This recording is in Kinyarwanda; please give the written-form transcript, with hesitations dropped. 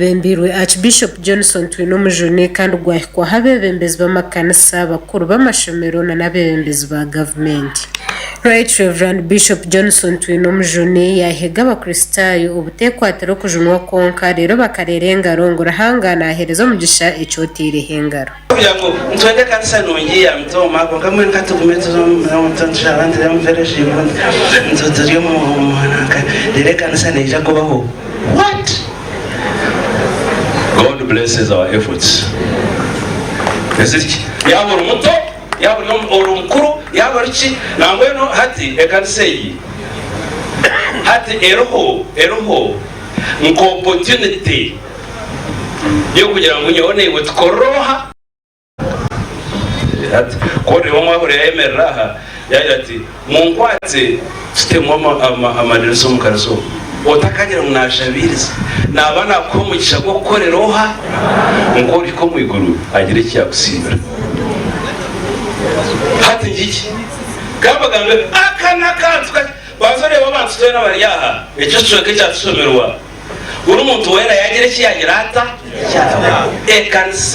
bembirwe Archbishop Johnson Twinomujune kandi gwahikwa habebembezi b'amakanisa bakuru b'amashomero n'abebembezi ba government. Right Reverend Bishop Johnson Twinomujune yahiga abakristayo ubutekwatero kujunwa konka rero bakarerenga rongora hangana aherezo mugisha icotire hengaro. Yako ntwende kanisa nongiya mtoma kwa kamwe nkatukumezo n'umutantsha abandi bamvereje ibindi nzotariyo mu manaka rero kanisa neja kubaho. What? God blesses our efforts. Yabura umuto, yabura umukuru, yabura iki nangweno hati ekanseyi. Hati eroho nko opportunity yo kugira ngo nyone wetkoroha. Hati kore wamahore yemeraha yati munkwatse sitemwa amadereso mukaraso. Otakagira munashabiriza nabana ko mugisha ko koreroha ngo riko mu iguru agire cyagusimbira hati ngiki kabagambe akana kantuka bazore babantu n'abariyaha icyo cyoke cyatusomerwa uri umuntu wera yagire cyagira hata ekanisa